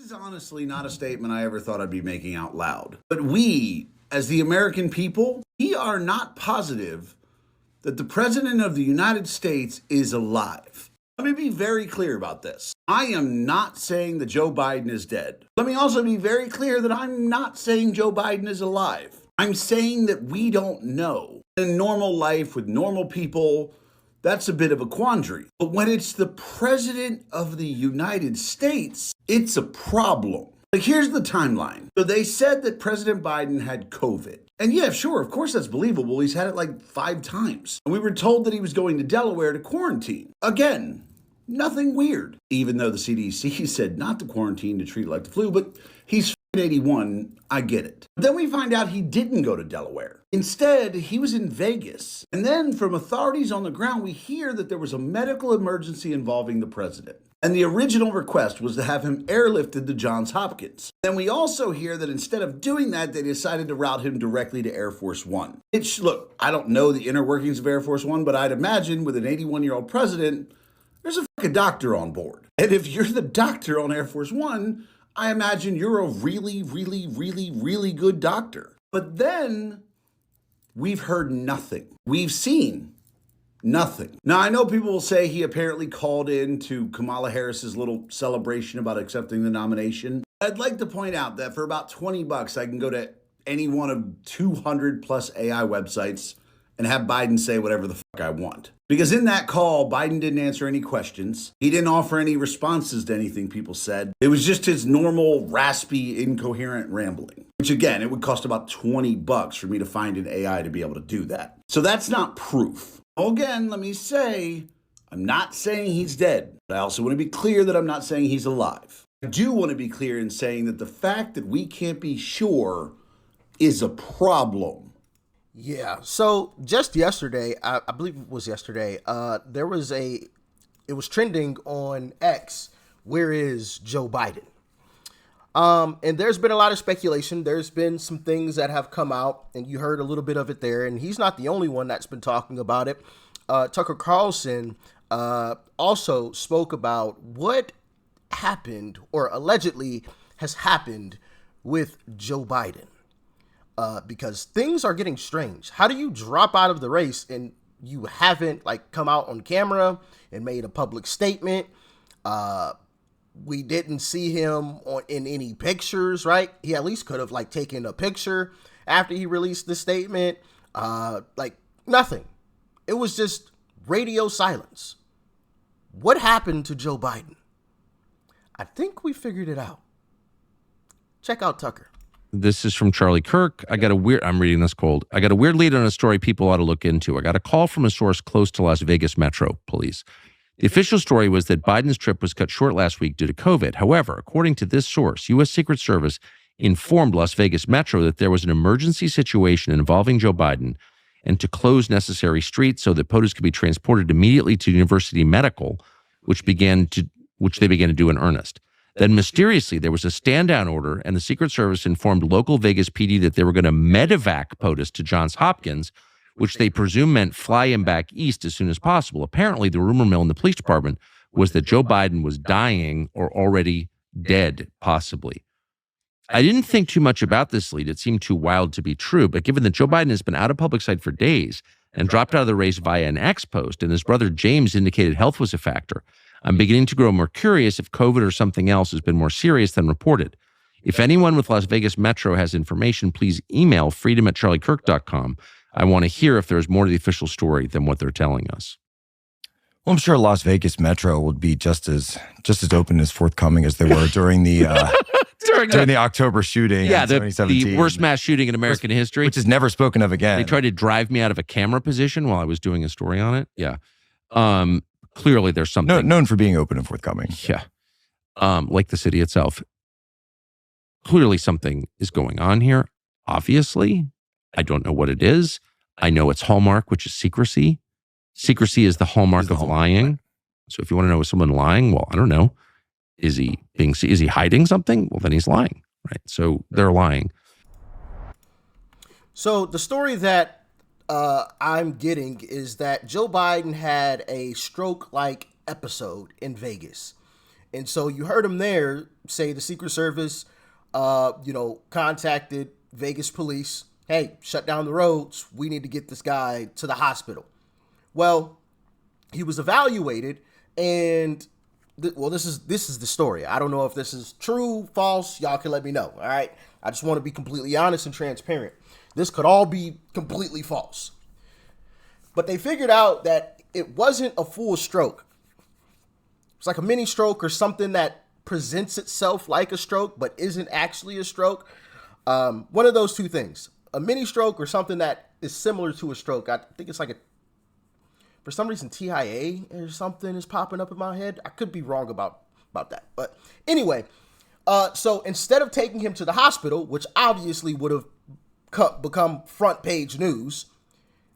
is honestly not a statement I ever thought I'd be making out loud. But we, as the American people, we are not positive that the President of the United States is alive. Let me be very clear about this. I am not saying that Joe Biden is dead. Let me also be very clear that I'm not saying Joe Biden is alive. I'm saying that we don't know. In normal life with normal people, that's a bit of a quandary. But when it's the President of the United States, it's a problem. Like, here's the timeline. So they said that President Biden had COVID. And yeah, sure, of course that's believable. He's had it like 5 times. And we were told that he was going to Delaware to quarantine. Again, nothing weird. Even though the CDC said not to quarantine, to treat it like the flu, but he's 81, I get it. But then we find out he didn't go to Delaware. Instead, he was in Vegas. And then from authorities on the ground, we hear that there was a medical emergency involving the president. And the original request was to have him airlifted to Johns Hopkins. Then we also hear that instead of doing that, they decided to route him directly to Air Force One. Look, I don't know the inner workings of Air Force One, but I'd imagine with an 81-year-old president, there's a fucking doctor on board. And if you're the doctor on Air Force One, I imagine you're a really, really, really, really good doctor. But then we've heard nothing. We've seen nothing. Now, I know people will say he apparently called in to Kamala Harris's little celebration about accepting the nomination. I'd like to point out that for about $20, I can go to any one of 200 plus AI websites and have Biden say whatever the fuck I want. Because in that call, Biden didn't answer any questions. He didn't offer any responses to anything people said. It was just his normal, raspy, incoherent rambling. Which again, it would cost about $20 for me to find an AI to be able to do that. So that's not proof. Again, let me say, I'm not saying he's dead. But I also want to be clear that I'm not saying he's alive. I do want to be clear in saying that the fact that we can't be sure is a problem. Yeah. So just yesterday, I believe it was yesterday, it was trending on X. Where is Joe Biden? And there's been a lot of speculation. There's been some things that have come out, and you heard a little bit of it there. And he's not the only one that's been talking about it. Tucker Carlson also spoke about what happened or allegedly has happened with Joe Biden. Because things are getting strange. How do you drop out of the race and you haven't come out on camera and made a public statement? We didn't see him in any pictures, right? He at least could have taken a picture after he released the statement. Nothing. It was just radio silence. What happened to Joe Biden? I think we figured it out. Check out Tucker. This is from Charlie Kirk. I'm reading this cold. I got a weird lead on a story people ought to look into. I got a call from a source close to Las Vegas Metro Police. The official story was that Biden's trip was cut short last week due to COVID. However, according to this source, U.S. Secret Service informed Las Vegas Metro that there was an emergency situation involving Joe Biden and to close necessary streets so that POTUS could be transported immediately to University Medical, which they began to do in earnest. Then mysteriously, there was a stand-down order, and the Secret Service informed local Vegas PD that they were going to medevac POTUS to Johns Hopkins, which they presume meant fly him back east as soon as possible. Apparently, the rumor mill in the police department was that Joe Biden was dying or already dead, possibly. I didn't think too much about this lead. It seemed too wild to be true, but given that Joe Biden has been out of public sight for days and dropped out of the race via an X post, and his brother James indicated health was a factor, I'm beginning to grow more curious if COVID or something else has been more serious than reported. If anyone with Las Vegas Metro has information, please email freedom@charliekirk.com. I want to hear if there's more to the official story than what they're telling us. Well, I'm sure Las Vegas Metro would be just as open as forthcoming as they were during the during the October shooting. Yeah, in the 2017. worst mass shooting in American history, which is never spoken of again. They tried to drive me out of a camera position while I was doing a story on it. Yeah. Clearly, there's something known for being open and forthcoming. Yeah, like the city itself. Clearly, something is going on here. Obviously, I don't know what it is. I know its hallmark, which is secrecy. Secrecy is the hallmark of lying. So, if you want to know is someone lying, well, I don't know. Is he hiding something? Well, then he's lying, right? So they're lying. So the story that I'm getting is that Joe Biden had a stroke-like episode in Vegas. And so you heard him there say the Secret Service, contacted Vegas police. Hey, shut down the roads. We need to get this guy to the hospital. Well, he was evaluated, and this is the story. I don't know if this is true, false. Y'all can let me know. All right. I just want to be completely honest and transparent. This could all be completely false. But they figured out that it wasn't a full stroke. It's like a mini stroke or something that presents itself like a stroke, but isn't actually a stroke. One of those two things, a mini stroke or something that is similar to a stroke. I think it's like for some reason, TIA or something is popping up in my head. I could be wrong about that. But anyway, so instead of taking him to the hospital, which obviously would have become front page news,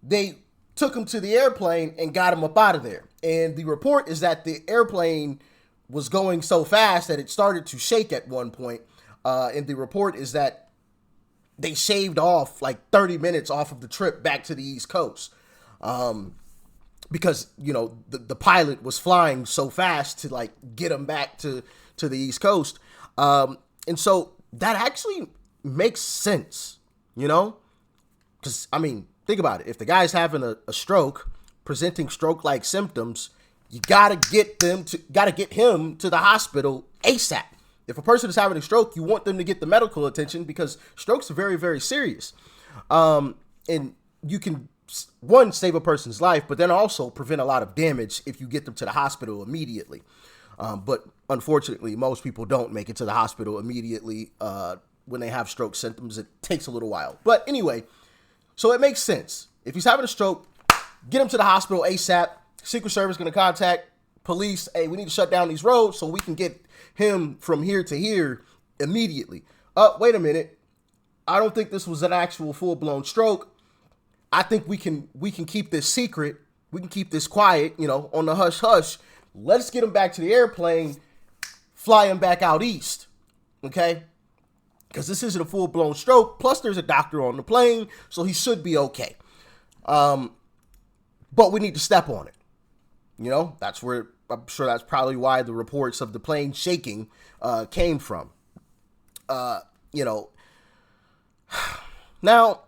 they took him to the airplane and got him up out of there. And the report is that the airplane was going so fast that it started to shake at one point. And the report is that they shaved off like 30 minutes off of the trip back to the East Coast. Because, the pilot was flying so fast to like get him back to the East Coast. And so that actually makes sense, because, think about it. If the guy's having a stroke, presenting stroke-like symptoms, you gotta get him to the hospital ASAP. If a person is having a stroke, you want them to get the medical attention because strokes are very, very serious. And you can, one, save a person's life, but then also prevent a lot of damage if you get them to the hospital immediately. But unfortunately, most people don't make it to the hospital immediately when they have stroke symptoms. It takes a little while. But anyway, so it makes sense. If he's having a stroke, get him to the hospital ASAP. Secret Service going to contact police. Hey, we need to shut down these roads so we can get him from here to here immediately. Wait a minute. I don't think this was an actual full-blown stroke. I think we can keep this secret. We can keep this quiet, on the hush hush. Let's get him back to the airplane, fly him back out east. Okay? Because this isn't a full-blown stroke. Plus, there's a doctor on the plane, so he should be okay. But we need to step on it. That's where, I'm sure that's probably why the reports of the plane shaking came from. Now,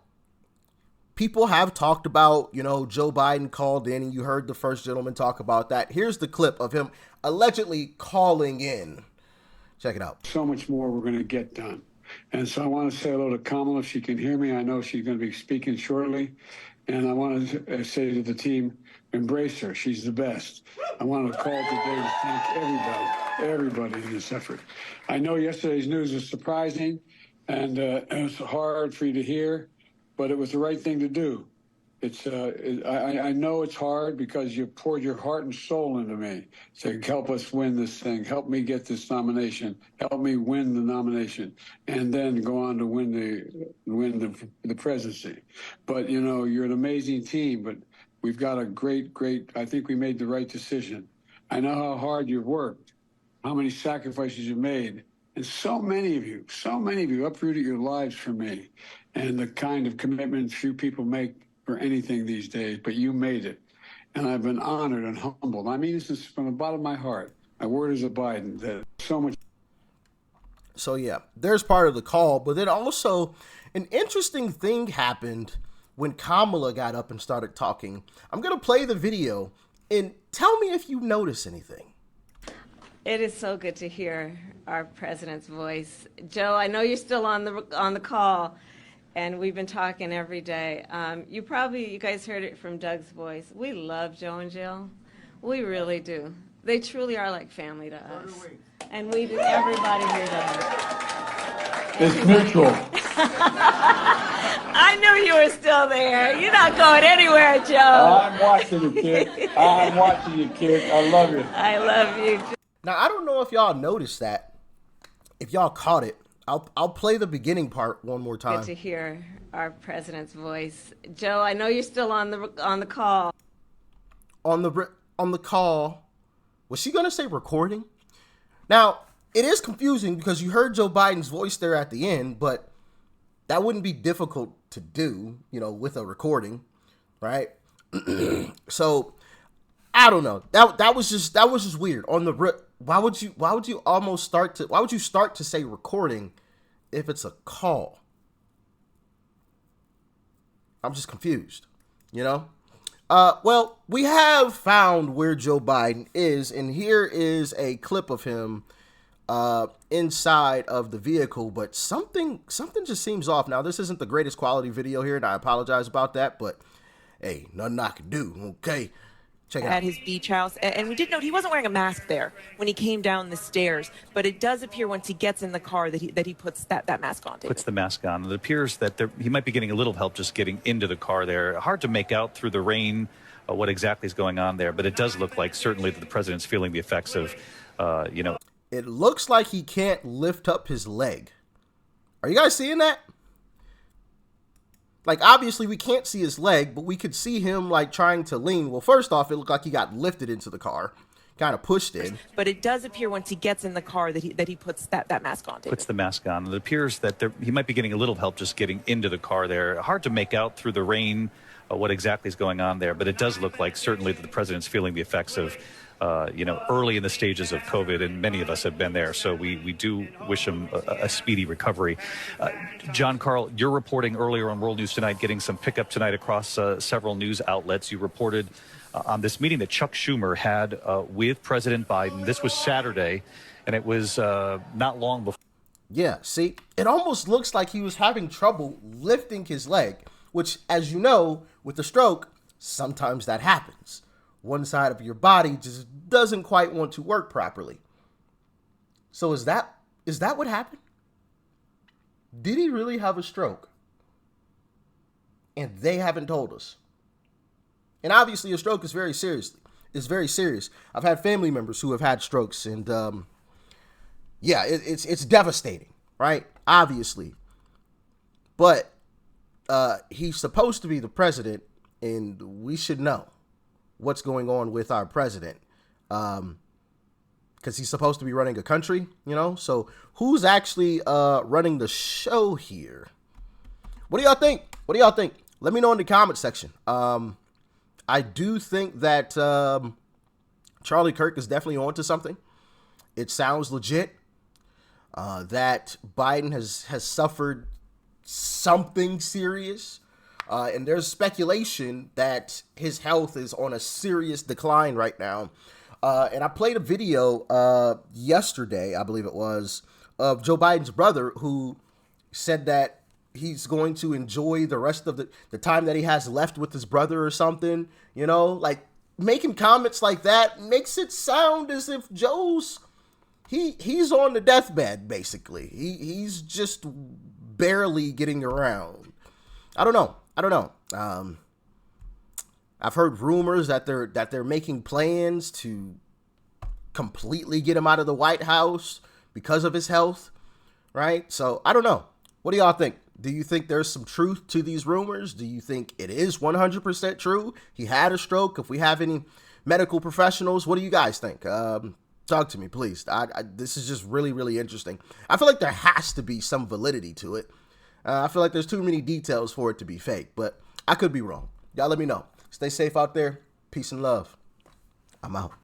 people have talked about, Joe Biden called in, and you heard the first gentleman talk about that. Here's the clip of him allegedly calling in. Check it out. So much more we're going to get done. And so I want to say hello to Kamala if she can hear me. I know she's going to be speaking shortly. And I want to say to the team, embrace her. She's the best. I want to call today to thank everybody in this effort. I know yesterday's news was surprising, and it was hard for you to hear, but it was the right thing to do. I know it's hard because you poured your heart and soul into me to help us win this thing, help me get this nomination, help me win the nomination, and then go on to win the presidency. But you're an amazing team. But we've got a great. I think we made the right decision. I know how hard you've worked, how many sacrifices you made, and so many of you uprooted your lives for me, and the kind of commitment few people make for anything these days, but you made it. And I've been honored and humbled. I mean this from the bottom of my heart. My word is a Biden. That so much. So yeah, there's part of the call, but then also an interesting thing happened when Kamala got up and started talking. I'm going to play the video and tell me if you notice anything. It is so good to hear our president's voice. Joe, I know you're still on the call, and we've been talking every day. You guys heard it from Doug's voice. We love Joe and Jill. We really do. They truly are like family to us. And we do, everybody here does. It's mutual. I knew you were still there. You're not going anywhere, Joe. I'm watching you, kid. I'm watching you, kid. I love you. I love you, Joe. Now, I don't know if y'all noticed that. If y'all caught it, I'll play the beginning part one more time. Good to hear our president's voice. Joe, I know you're still on the call. On the call, was she going to say recording? Now, it is confusing because you heard Joe Biden's voice there at the end, but that wouldn't be difficult to do, with a recording, right? So I don't know. That was just weird. On the why would you start to say recording if it's a call? I'm just confused, you know? Well, we have found where Joe Biden is, and here is a clip of him inside of the vehicle, but something just seems off. Now, this isn't the greatest quality video here, and I apologize about that, but hey, nothing I can do, okay? Check it out. At his beach house, and we did note he wasn't wearing a mask there when he came down the stairs, but it does appear once he gets in the car that he puts that mask on. David. Puts the mask on. It appears that he might be getting a little help just getting into the car there. Hard to make out through the rain what exactly is going on there, but it does look like certainly that the president's feeling the effects of, It looks like he can't lift up his leg. Are you guys seeing that? Like, obviously, we can't see his leg, but we could see him, like, trying to lean. Well, first off, it looked like he got lifted into the car, kind of pushed in. But it does appear once he gets in the car that he puts that mask on. David. Puts the mask on. It appears that he might be getting a little help just getting into the car there. Hard to make out through the rain what exactly is going on there, but it does look like certainly that the president's feeling the effects of, early in the stages of COVID, and many of us have been there. So we do wish him a speedy recovery. John Carl, you're reporting earlier on World News Tonight, getting some pickup tonight across several news outlets. You reported on this meeting that Chuck Schumer had with President Biden. This was Saturday, and it was not long before. Yeah, see, it almost looks like he was having trouble lifting his leg, which, as you know, with a stroke, sometimes that happens. One side of your body just doesn't quite want to work properly. So is that what happened? Did he really have a stroke? And they haven't told us. And obviously a stroke is very serious. It's very serious. I've had family members who have had strokes, and it's devastating, right? Obviously. But he's supposed to be the president, and we should know what's going on with our president, because he's supposed to be running a country, you know? So who's actually running the show here? What do y'all think? Let me know in the comment section. I do think that Charlie Kirk is definitely onto something. It sounds legit that Biden has suffered something serious. And there's speculation that his health is on a serious decline right now. And I played a video yesterday, I believe it was, of Joe Biden's brother, who said that he's going to enjoy the rest of the time that he has left with his brother or something. You know, like, making comments like that makes it sound as if Joe's he's on the deathbed, basically. He's just barely getting around. I don't know. I've heard rumors that they're making plans to completely get him out of the White House because of his health, right? So I don't know. What do y'all think? Do you think there's some truth to these rumors? Do you think it is 100% true? He had a stroke. If we have any medical professionals, what do you guys think? Talk to me, please. This is just really, really interesting. I feel like there has to be some validity to it. I feel like there's too many details for it to be fake, but I could be wrong. Y'all let me know. Stay safe out there. Peace and love. I'm out.